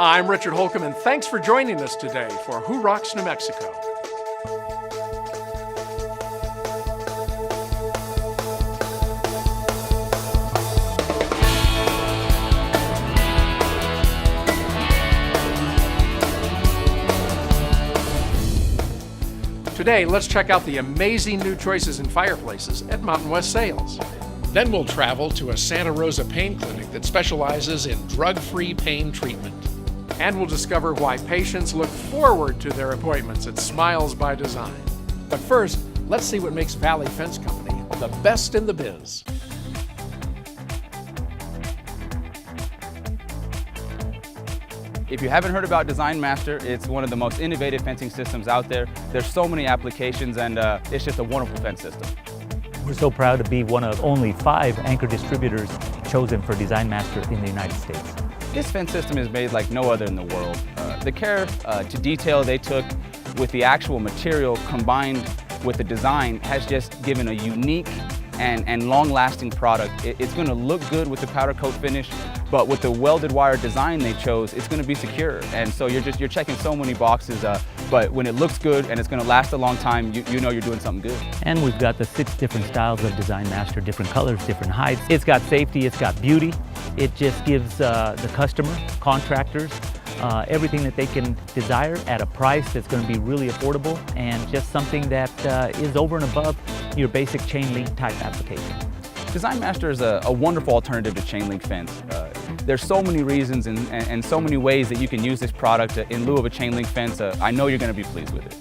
I'm Richard Holcomb, and thanks for joining us today for Who Rocks New Mexico. Today, let's check out the amazing new choices in fireplaces at Mountain West Sales. Then we'll travel to a Santa Rosa pain clinic that specializes in drug-free pain treatment. And we'll discover why patients look forward to their appointments at Smiles by Design. But first, let's see what makes Valley Fence Company the best in the biz. If you haven't heard about Design Master, it's one of the most innovative fencing systems out there. There's so many applications, and it's just a wonderful fence system. We're so proud to be one of only 5 anchor distributors chosen for Design Master in the United States. This fence system is made like no other in the world. The care to detail they took with the actual material combined with the design has just given a unique and long-lasting product. It's going to look good with the powder coat finish, but with the welded wire design they chose, it's going to be secure. And so you're checking so many boxes, but when it looks good and it's going to last a long time, you know you're doing something good. And we've got the 6 different styles of Design Master, different colors, different heights. It's got safety, it's got beauty. It just gives the customer, contractors, everything that they can desire at a price that's going to be really affordable and just something that is over and above your basic chain link type application. Design Master is a wonderful alternative to chain link fence. There's so many reasons and so many ways that you can use this product in lieu of a chain link fence. I know you're going to be pleased with it.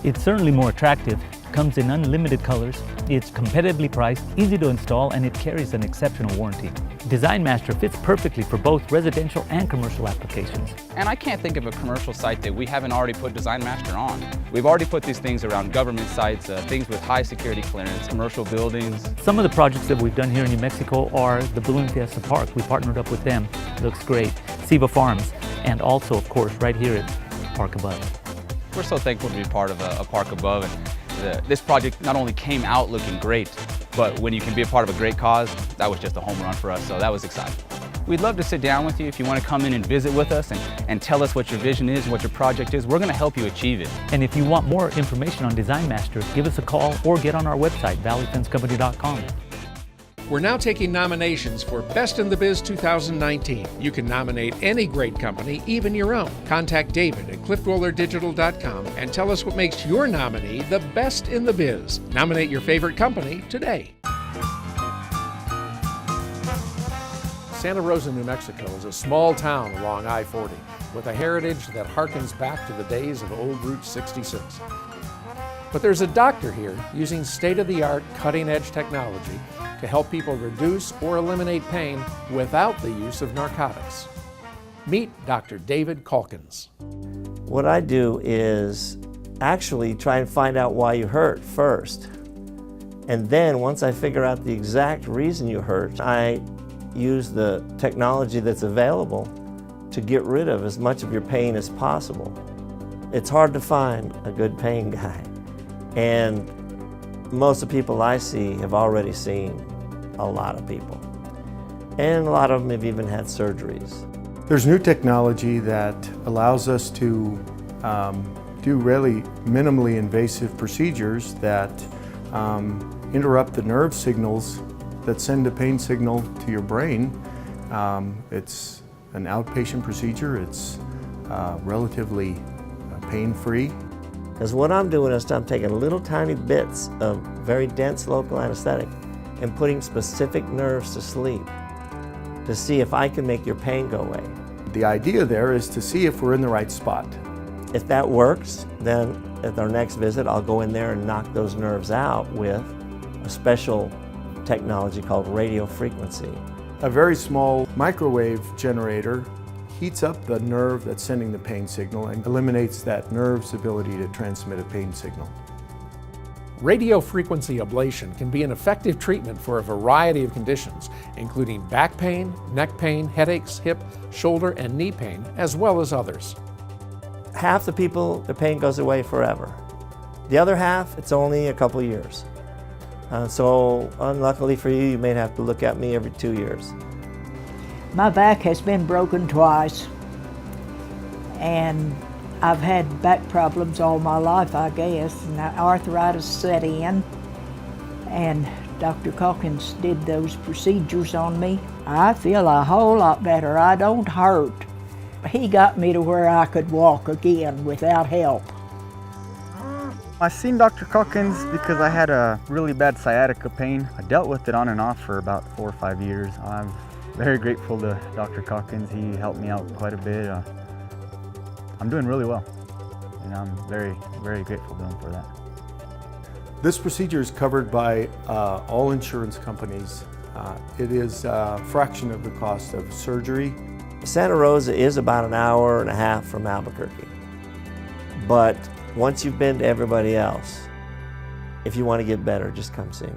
It's certainly more attractive, comes in unlimited colors, it's competitively priced, easy to install, and it carries an exceptional warranty. Design Master fits perfectly for both residential and commercial applications. And I can't think of a commercial site that we haven't already put Design Master on. We've already put these things around government sites, things with high security clearance, commercial buildings. Some of the projects that we've done here in New Mexico are the Balloon Fiesta Park. We partnered up with them. Looks great. Siva Farms, and also, of course, right here at Park Above. We're so thankful to be part of a Park Above. And this project not only came out looking great, but when you can be a part of a great cause, that was just a home run for us, so that was exciting. We'd love to sit down with you if you want to come in and visit with us and tell us what your vision is and what your project is. We're going to help you achieve it. And if you want more information on Design Master, give us a call or get on our website, valleyfencecompany.com. We're now taking nominations for Best in the Biz 2019. You can nominate any great company, even your own. Contact David at cliftrollerdigital.com and tell us what makes your nominee the best in the biz. Nominate your favorite company today. Santa Rosa, New Mexico is a small town along I-40 with a heritage that harkens back to the days of old Route 66. But there's a doctor here using state-of-the-art cutting-edge technology to help people reduce or eliminate pain without the use of narcotics. Meet Dr. David Calkins. What I do is actually try and find out why you hurt first. And then once I figure out the exact reason you hurt, I use the technology that's available to get rid of as much of your pain as possible. It's hard to find a good pain guy. And most of the people I see have already seen a lot of people. And a lot of them have even had surgeries. There's new technology that allows us to do really minimally invasive procedures that interrupt the nerve signals that send a pain signal to your brain. It's an outpatient procedure. It's relatively pain-free. Because what I'm doing is I'm taking little tiny bits of very dense local anesthetic and putting specific nerves to sleep to see if I can make your pain go away. The idea there is to see if we're in the right spot. If that works, then at our next visit, I'll go in there and knock those nerves out with a special technology called radio frequency. A very small microwave generator heats up the nerve that's sending the pain signal and eliminates that nerve's ability to transmit a pain signal. Radio frequency ablation can be an effective treatment for a variety of conditions, including back pain, neck pain, headaches, hip, shoulder, and knee pain, as well as others. Half the people, the pain goes away forever. The other half, it's only a couple years. So unluckily for you, you may have to look at me every 2 years. My back has been broken twice. and I've had back problems all my life, I guess, and arthritis set in, and Dr. Calkins did those procedures on me. I feel a whole lot better. I don't hurt. He got me to where I could walk again without help. I seen Dr. Calkins because I had a really bad sciatica pain. I dealt with it on and off for about 4 or 5 years. I'm very grateful to Dr. Calkins. He helped me out quite a bit. I'm doing really well, and I'm very, very grateful to him for that. This procedure is covered by all insurance companies. It is a fraction of the cost of surgery. Santa Rosa is about an hour and a half from Albuquerque. But once you've been to everybody else, if you want to get better, just come see me.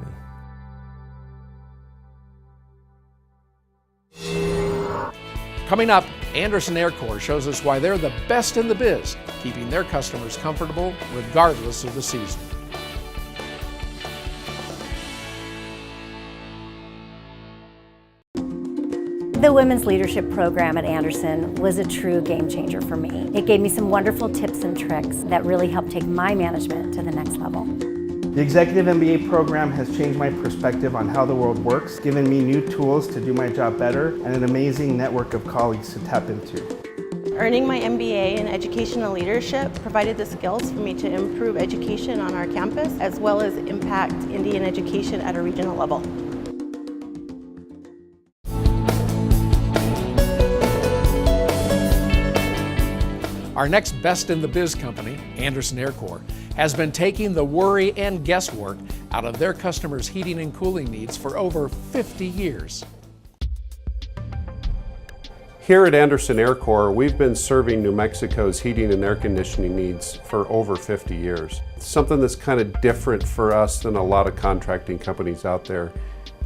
Coming up, Anderson Air Corps shows us why they're the best in the biz, keeping their customers comfortable regardless of the season. The Women's Leadership Program at Anderson was a true game changer for me. It gave me some wonderful tips and tricks that really helped take my management to the next level. The Executive MBA program has changed my perspective on how the world works, given me new tools to do my job better, and an amazing network of colleagues to tap into. Earning my MBA in Educational Leadership provided the skills for me to improve education on our campus, as well as impact Indian education at a regional level. Our next best in the biz company, Anderson Air Corps, has been taking the worry and guesswork out of their customers' heating and cooling needs for over 50 years. Here at Anderson Air Corps, we've been serving New Mexico's heating and air conditioning needs for over 50 years. Something that's kind of different for us than a lot of contracting companies out there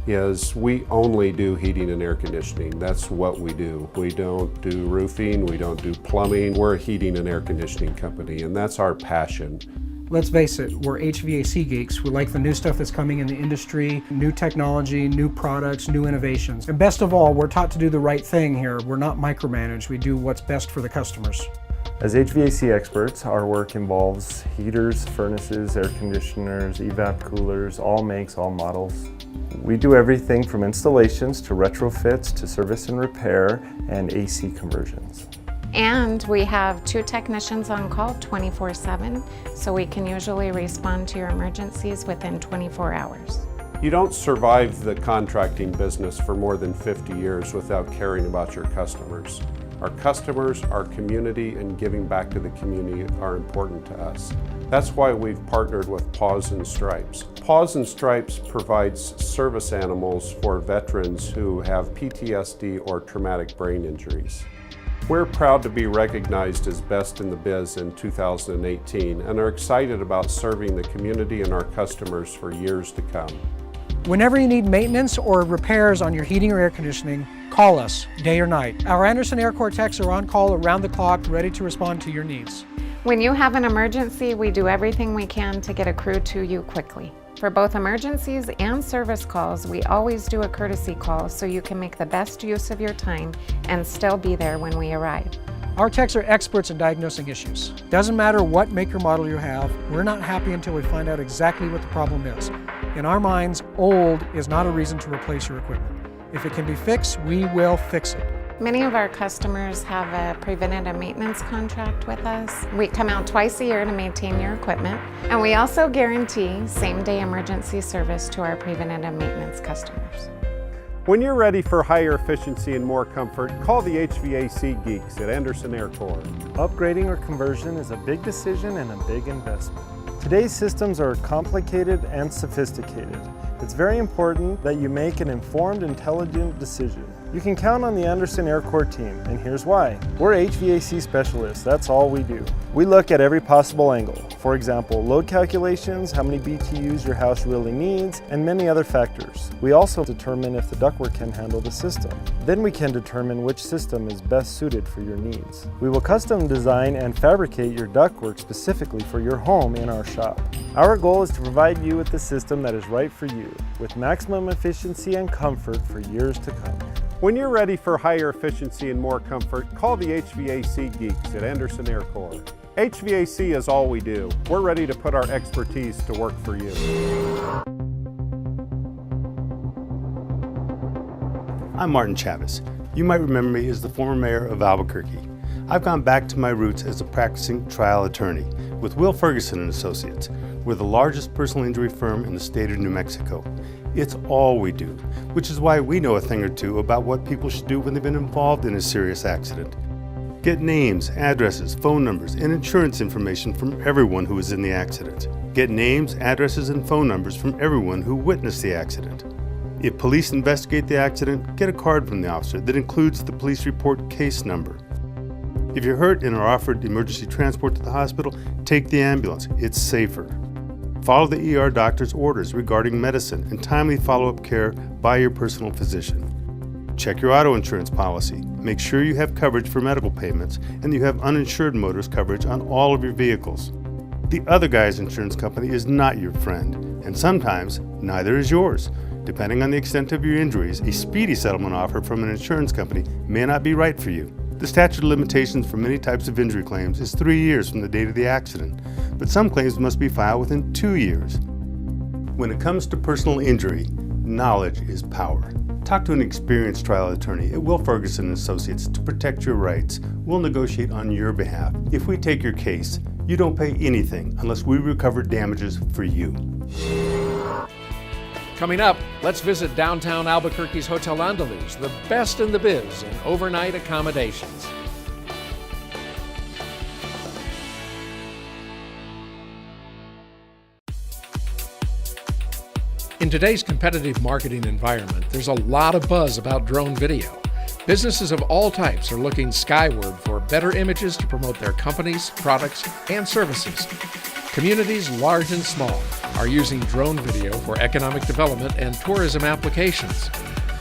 is we only do heating and air conditioning. That's what we do. We don't do roofing, we don't do plumbing. We're a heating and air conditioning company, and that's our passion. Let's face it, we're HVAC geeks. We like the new stuff that's coming in the industry, new technology, new products, new innovations. And best of all, we're taught to do the right thing here. We're not micromanaged. We do what's best for the customers. As HVAC experts, our work involves heaters, furnaces, air conditioners, evap coolers, all makes, all models. We do everything from installations to retrofits to service and repair and AC conversions. And we have 2 technicians on call 24/7, so we can usually respond to your emergencies within 24 hours. You don't survive the contracting business for more than 50 years without caring about your customers. Our customers, our community, and giving back to the community are important to us. That's why we've partnered with Paws and Stripes. Paws and Stripes provides service animals for veterans who have PTSD or traumatic brain injuries. We're proud to be recognized as best in the biz in 2018 and are excited about serving the community and our customers for years to come. Whenever you need maintenance or repairs on your heating or air conditioning, call us, day or night. Our Anderson Air Corps techs are on call around the clock, ready to respond to your needs. When you have an emergency, we do everything we can to get a crew to you quickly. For both emergencies and service calls, we always do a courtesy call so you can make the best use of your time and still be there when we arrive. Our techs are experts in diagnosing issues. Doesn't matter what make or model you have, we're not happy until we find out exactly what the problem is. In our minds, old is not a reason to replace your equipment. If it can be fixed, we will fix it. Many of our customers have a preventative maintenance contract with us. We come out twice a year to maintain your equipment, and we also guarantee same-day emergency service to our preventative maintenance customers. When you're ready for higher efficiency and more comfort, call the HVAC geeks at Anderson Air Corps. Upgrading or conversion is a big decision and a big investment. Today's systems are complicated and sophisticated. It's very important that you make an informed, intelligent decision. You can count on the Anderson Air Corps team, and here's why. We're HVAC specialists, that's all we do. We look at every possible angle. For example, load calculations, how many BTUs your house really needs, and many other factors. We also determine if the ductwork can handle the system. Then we can determine which system is best suited for your needs. We will custom design and fabricate your ductwork specifically for your home in our shop. Our goal is to provide you with the system that is right for you, with maximum efficiency and comfort for years to come. When you're ready for higher efficiency and more comfort, call the HVAC geeks at Anderson Air Corps. HVAC is all we do. We're ready to put our expertise to work for you. I'm Martin Chavez. You might remember me as the former mayor of Albuquerque. I've gone back to my roots as a practicing trial attorney with Will Ferguson & Associates. We're the largest personal injury firm in the state of New Mexico. It's all we do, which is why we know a thing or two about what people should do when they've been involved in a serious accident. Get names, addresses, phone numbers, and insurance information from everyone who was in the accident. Get names, addresses, and phone numbers from everyone who witnessed the accident. If police investigate the accident, get a card from the officer that includes the police report case number. If you're hurt and are offered emergency transport to the hospital, take the ambulance. It's safer. Follow the ER doctor's orders regarding medicine and timely follow-up care by your personal physician. Check your auto insurance policy. Make sure you have coverage for medical payments and you have uninsured motorist coverage on all of your vehicles. The other guy's insurance company is not your friend, and sometimes neither is yours. Depending on the extent of your injuries, a speedy settlement offer from an insurance company may not be right for you. The statute of limitations for many types of injury claims is 3 years from the date of the accident, but some claims must be filed within 2 years. When it comes to personal injury, knowledge is power. Talk to an experienced trial attorney at Will Ferguson & Associates to protect your rights. We'll negotiate on your behalf. If we take your case, you don't pay anything unless we recover damages for you. Coming up, let's visit downtown Albuquerque's Hotel Andaluz, the best in the biz in overnight accommodations. In today's competitive marketing environment, there's a lot of buzz about drone video. Businesses of all types are looking skyward for better images to promote their companies, products, and services. Communities large and small are using drone video for economic development and tourism applications.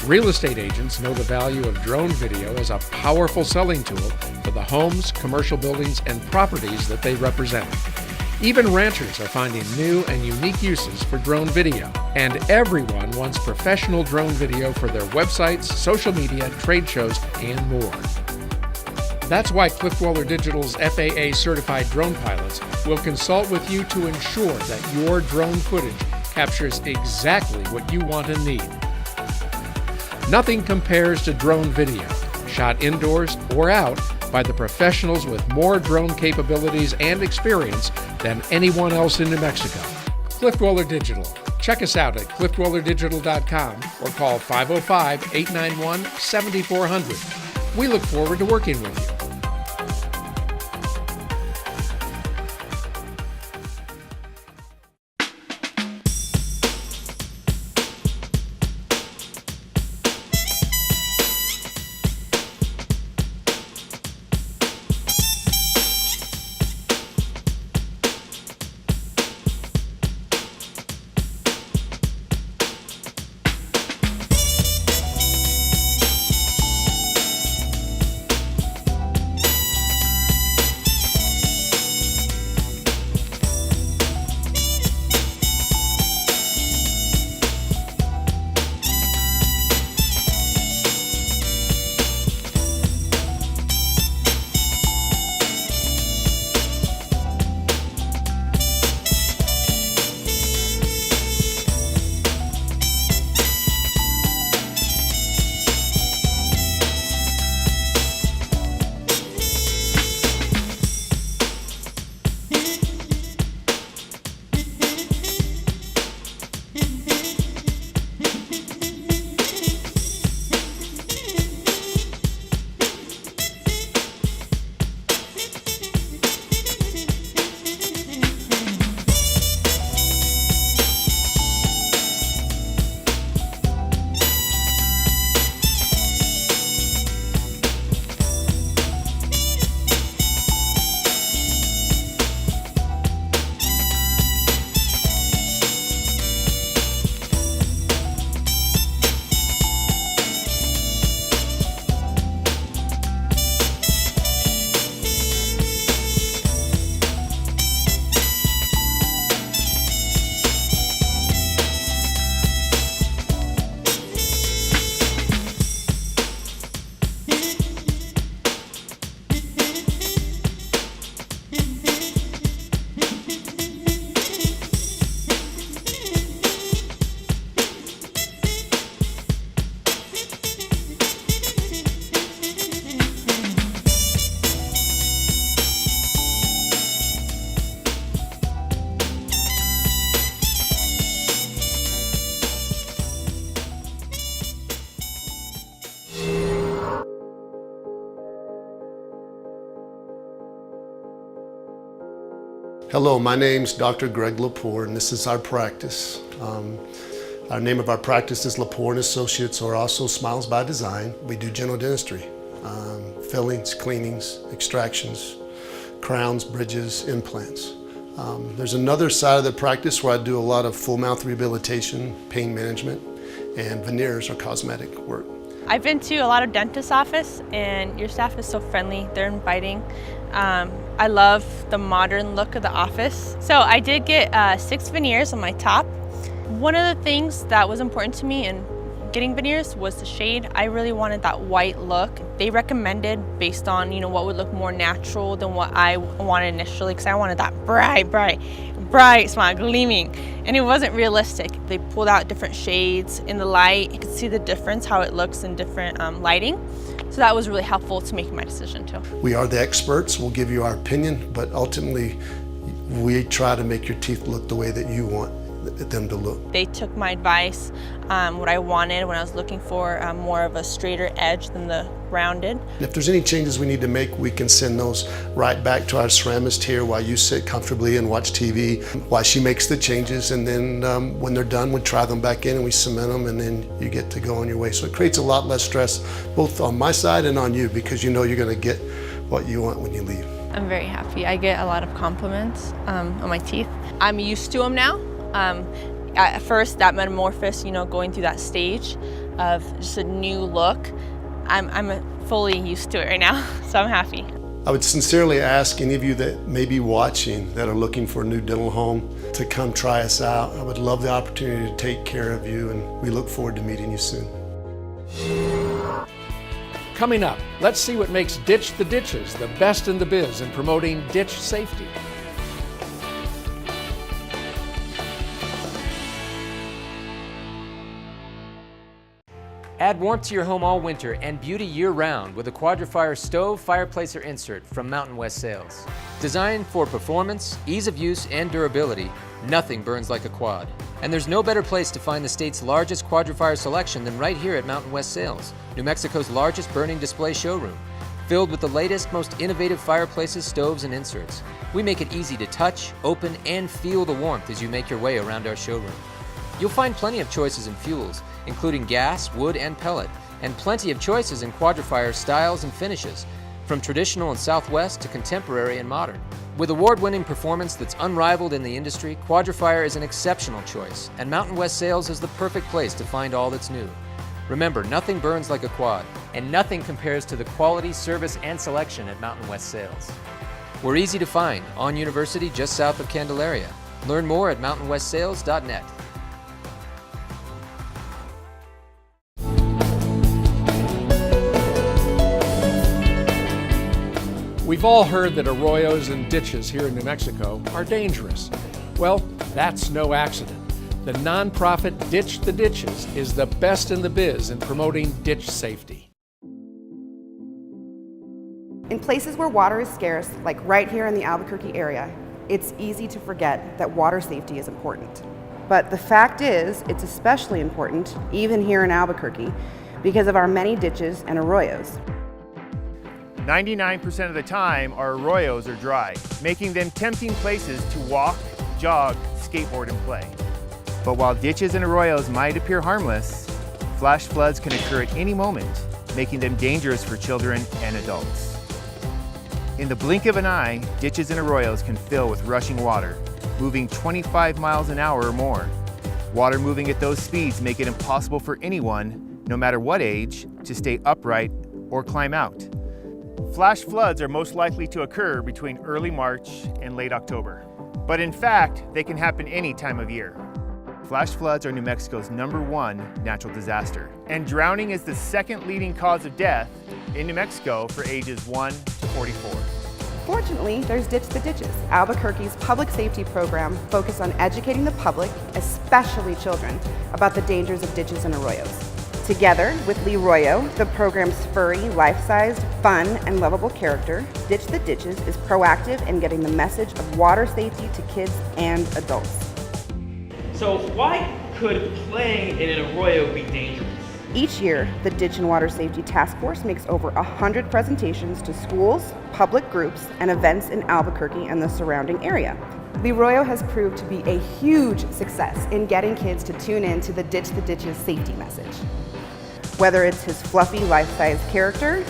Real estate agents know the value of drone video as a powerful selling tool for the homes, commercial buildings, and properties that they represent. Even ranchers are finding new and unique uses for drone video. And everyone wants professional drone video for their websites, social media, trade shows, and more. That's why Cliff Dweller Digital's FAA-certified drone pilots will consult with you to ensure that your drone footage captures exactly what you want and need. Nothing compares to drone video, shot indoors or out by the professionals with more drone capabilities and experience than anyone else in New Mexico. Cliff Dweller Digital. Check us out at cliffdwellerdigital.com or call 505-891-7400. We look forward to working with you. Hello, my name's Dr. Greg Lepore, and this is our practice. Our name of our practice is Lepore Associates, or also Smiles by Design. We do general dentistry, fillings, cleanings, extractions, crowns, bridges, implants. There's another side of the practice where I do a lot of full mouth rehabilitation, pain management, and veneers or cosmetic work. I've been to a lot of dentist office, and your staff is so friendly, they're inviting. I love the modern look of the office. So I did get 6 veneers on my top. One of the things that was important to me in getting veneers was the shade. I really wanted that white look. They recommended based on, what would look more natural than what I wanted initially, because I wanted that bright smile, gleaming, and it wasn't realistic. They pulled out different shades in the light. You could see the difference, how it looks in different lighting. So that was really helpful to making my decision too. We are the experts. We'll give you our opinion, but ultimately we try to make your teeth look the way that you want them to look. They took my advice, what I wanted when I was looking for more of a straighter edge than the rounded. If there's any changes we need to make, we can send those right back to our ceramist here while you sit comfortably and watch TV while she makes the changes, and then when they're done, we try them back in and we cement them, and then you get to go on your way. So it creates a lot less stress both on my side and on you, because you know you're going to get what you want when you leave. I'm very happy. I get a lot of compliments on my teeth. I'm used to them now. At first, that metamorphosis, going through that stage of just a new look, I'm fully used to it right now, so I'm happy. I would sincerely ask any of you that may be watching that are looking for a new dental home to come try us out. I would love the opportunity to take care of you, and we look forward to meeting you soon. Coming up, let's see what makes Ditch the Ditches the best in the biz in promoting ditch safety. Add warmth to your home all winter and beauty year-round with a Quadrifire stove, fireplace, or insert from Mountain West Sales. Designed for performance, ease of use, and durability, nothing burns like a quad. And there's no better place to find the state's largest Quadrifire selection than right here at Mountain West Sales, New Mexico's largest burning display showroom. Filled with the latest, most innovative fireplaces, stoves, and inserts. We make it easy to touch, open, and feel the warmth as you make your way around our showroom. You'll find plenty of choices in fuels, including gas, wood, and pellet, and plenty of choices in Quadrifire styles and finishes, from traditional and Southwest to contemporary and modern. With award-winning performance that's unrivaled in the industry, Quadrifire is an exceptional choice, and Mountain West Sales is the perfect place to find all that's new. Remember, nothing burns like a quad, and nothing compares to the quality, service, and selection at Mountain West Sales. We're easy to find, on University just south of Candelaria. Learn more at mountainwestsales.net. We've all heard that arroyos and ditches here in New Mexico are dangerous. Well, that's no accident. The nonprofit Ditch the Ditches is the best in the biz in promoting ditch safety. In places where water is scarce, like right here in the Albuquerque area, it's easy to forget that water safety is important. But the fact is, it's especially important, even here in Albuquerque, because of our many ditches and arroyos. 99% of the time, our arroyos are dry, making them tempting places to walk, jog, skateboard, and play. But while ditches and arroyos might appear harmless, flash floods can occur at any moment, making them dangerous for children and adults. In the blink of an eye, ditches and arroyos can fill with rushing water, moving 25 miles an hour or more. Water moving at those speeds make it impossible for anyone, no matter what age, to stay upright or climb out. Flash floods are most likely to occur between early March and late October. But in fact, they can happen any time of year. Flash floods are New Mexico's #1 natural disaster, and drowning is the second leading cause of death in New Mexico for ages 1 to 44. Fortunately, there's Ditch the Ditches, Albuquerque's public safety program focused on educating the public, especially children, about the dangers of ditches and arroyos. Together with Lee Royo, the program's furry, life-sized, fun, and lovable character, Ditch the Ditches is proactive in getting the message of water safety to kids and adults. So why could playing in an arroyo be dangerous? Each year, the Ditch and Water Safety Task Force makes over 100 presentations to schools, public groups, and events in Albuquerque and the surrounding area. Leroyo has proved to be a huge success in getting kids to tune in to the Ditch the Ditches safety message. Whether it's his fluffy life-size character,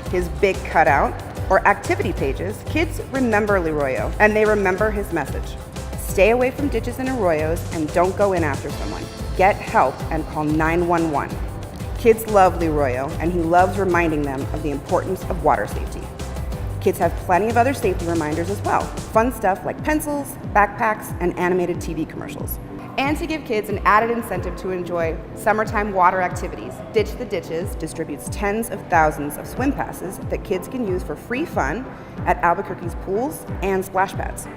his big cutout, or activity pages, kids remember Leroyo and they remember his message. Stay away from ditches and arroyos and don't go in after someone. Get help and call 911. Kids love Leroyo and he loves reminding them of the importance of water safety. Kids have plenty of other safety reminders as well. Fun stuff like pencils, backpacks, and animated TV commercials. And to give kids an added incentive to enjoy summertime water activities, Ditch the Ditches distributes tens of thousands of swim passes that kids can use for free fun at Albuquerque's pools and splash pads.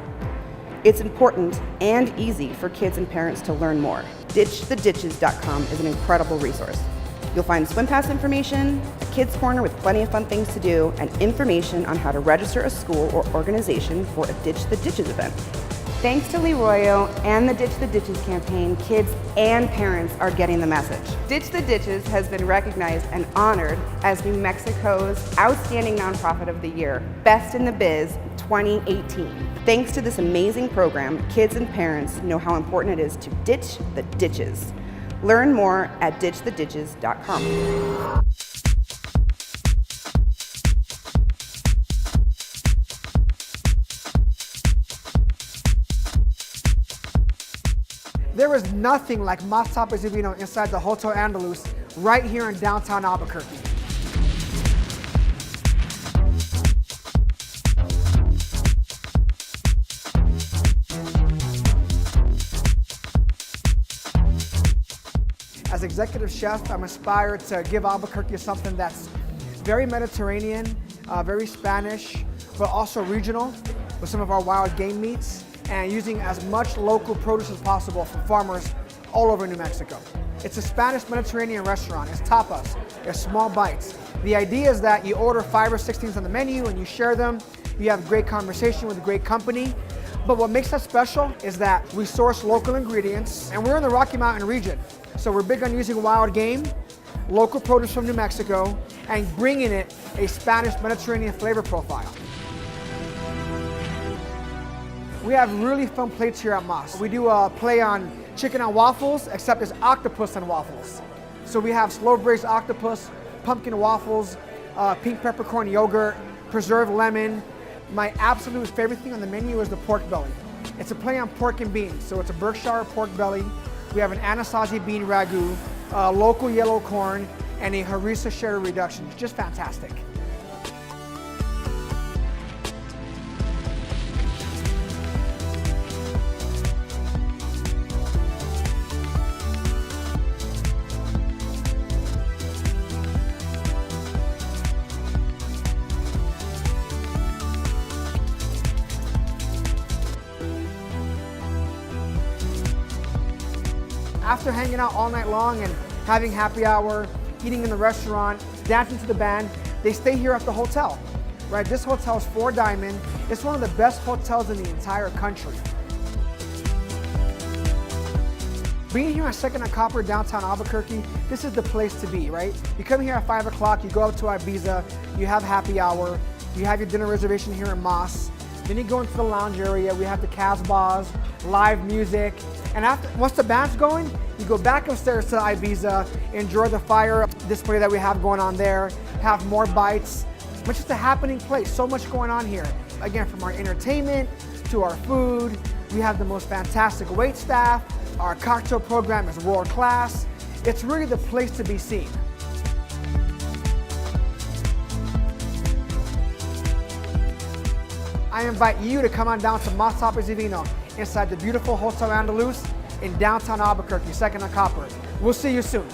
It's important and easy for kids and parents to learn more. DitchTheDitches.com is an incredible resource. You'll find swim pass information, a kids' corner with plenty of fun things to do, and information on how to register a school or organization for a Ditch the Ditches event. Thanks to Leroyo and the Ditch the Ditches campaign, kids and parents are getting the message. Ditch the Ditches has been recognized and honored as New Mexico's Outstanding Nonprofit of the Year, Best in the Biz 2018. Thanks to this amazing program, kids and parents know how important it is to ditch the ditches. Learn more at ditchtheditches.com. There is nothing like Mas Tapas inside the Hotel Andalus right here in downtown Albuquerque. As executive chef, I'm inspired to give Albuquerque something that's very Mediterranean, very Spanish, but also regional with some of our wild game meats and using as much local produce as possible from farmers all over New Mexico. It's a Spanish Mediterranean restaurant. It's tapas. It's small bites. The idea is that you order 5 or 6 things on the menu and you share them. You have great conversation with a great company. But what makes us special is that we source local ingredients, and we're in the Rocky Mountain region. So we're big on using wild game, local produce from New Mexico, and bringing it a Spanish Mediterranean flavor profile. We have really fun plates here at Mas. We do a play on chicken on waffles, except it's octopus on waffles. So we have slow braised octopus, pumpkin waffles, pink peppercorn yogurt, preserved lemon. My absolute favorite thing on the menu is the pork belly. It's a play on pork and beans, so it's a Berkshire pork belly. We have an Anasazi bean ragu, local yellow corn, and a harissa sherry reduction. It's just fantastic. After hanging out all night long and having happy hour, eating in the restaurant, dancing to the band, they stay here at the hotel, right? This hotel is 4 Diamond. It's one of the best hotels in the entire country. Being here at 2nd and Copper, downtown Albuquerque, this is the place to be, right? You come here at 5 o'clock, you go up to Ibiza, you have happy hour, you have your dinner reservation here in Mas. Then you go into the lounge area, we have the Casbahs, live music, and once the band's going, you go back upstairs to Ibiza, enjoy the fire display that we have going on there, have more bites. It's just a happening place, so much going on here. Again, from our entertainment to our food, we have the most fantastic wait staff, our cocktail program is world class. It's really the place to be seen. I invite you to come on down to Mas Tapas y Vino inside the beautiful Hotel Andalus in downtown Albuquerque, 2nd and Copper. We'll see you soon.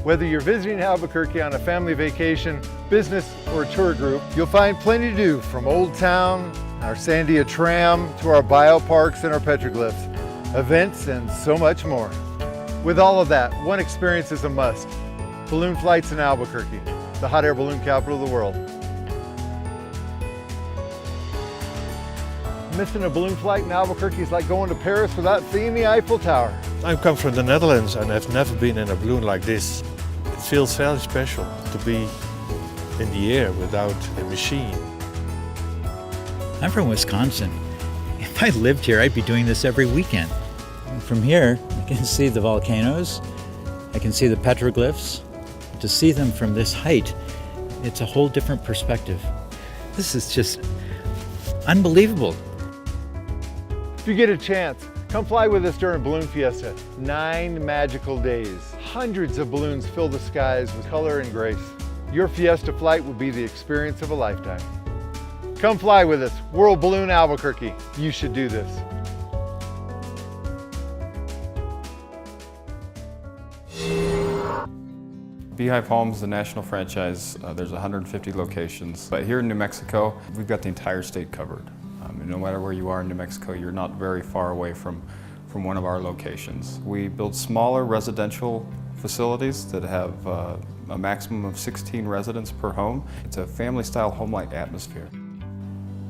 Whether you're visiting Albuquerque on a family vacation, business, or tour group, you'll find plenty to do from Old Town, our Sandia tram, to our bioparks and our petroglyphs, events, and so much more. With all of that, one experience is a must. Balloon flights in Albuquerque, the hot air balloon capital of the world. Missing a balloon flight in Albuquerque is like going to Paris without seeing the Eiffel Tower. I come from the Netherlands and I've never been in a balloon like this. It feels very special to be in the air without a machine. I'm from Wisconsin. If I lived here, I'd be doing this every weekend. From here, I can see the volcanoes, I can see the petroglyphs. To see them from this height, it's a whole different perspective. This is just unbelievable. If you get a chance, come fly with us during Balloon Fiesta. 9 magical days. Hundreds of balloons fill the skies with color and grace. Your Fiesta flight will be the experience of a lifetime. Come fly with us, World Balloon Albuquerque. You should do this. Beehive Homes, the national franchise, there's 150 locations. But here in New Mexico, we've got the entire state covered. No matter where you are in New Mexico, you're not very far away from one of our locations. We build smaller residential facilities that have a maximum of 16 residents per home. It's a family-style home-like atmosphere.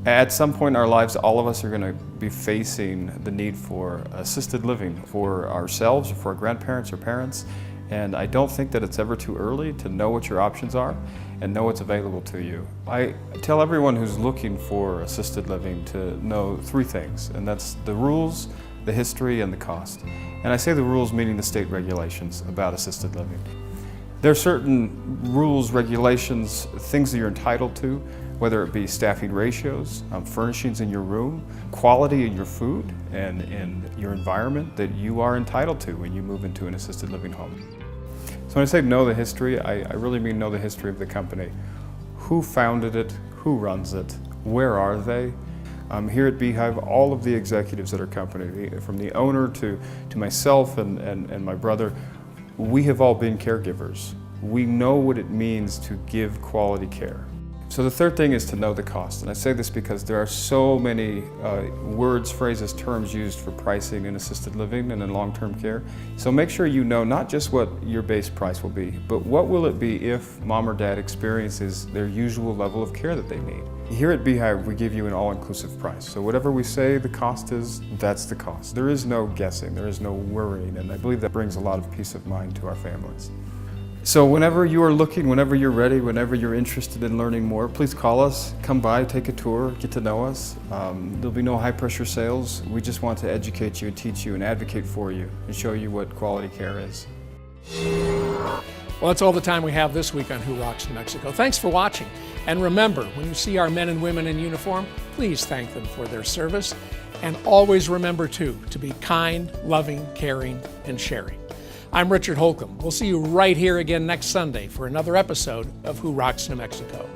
At some point in our lives, all of us are going to be facing the need for assisted living for ourselves, or for our grandparents or parents. And I don't think that it's ever too early to know what your options are and know what's available to you. I tell everyone who's looking for assisted living to know 3 things, and that's the rules, the history, and the cost. And I say the rules meaning the state regulations about assisted living. There are certain rules, regulations, things that you're entitled to, whether it be staffing ratios, furnishings in your room, quality in your food, and in your environment that you are entitled to when you move into an assisted living home. So when I say know the history, I really mean know the history of the company. Who founded it? Who runs it? Where are they? Here at Beehive, all of the executives at our company, from the owner to myself and my brother, we have all been caregivers. We know what it means to give quality care. So the third thing is to know the cost. And I say this because there are so many words, phrases, terms used for pricing in assisted living and in long-term care. So make sure you know not just what your base price will be, but what will it be if mom or dad experiences their usual level of care that they need. Here at Beehive, we give you an all-inclusive price. So whatever we say the cost is, that's the cost. There is no guessing, there is no worrying, and I believe that brings a lot of peace of mind to our families. So whenever you are looking, whenever you're ready, whenever you're interested in learning more, please call us, come by, take a tour, get to know us. There'll be no high pressure sales. We just want to educate you and teach you and advocate for you and show you what quality care is. Well, that's all the time we have this week on Who Rocks New Mexico. Thanks for watching. And remember, when you see our men and women in uniform, please thank them for their service. And always remember, too, to be kind, loving, caring, and sharing. I'm Richard Holcomb. We'll see you right here again next Sunday for another episode of Who Rocks New Mexico.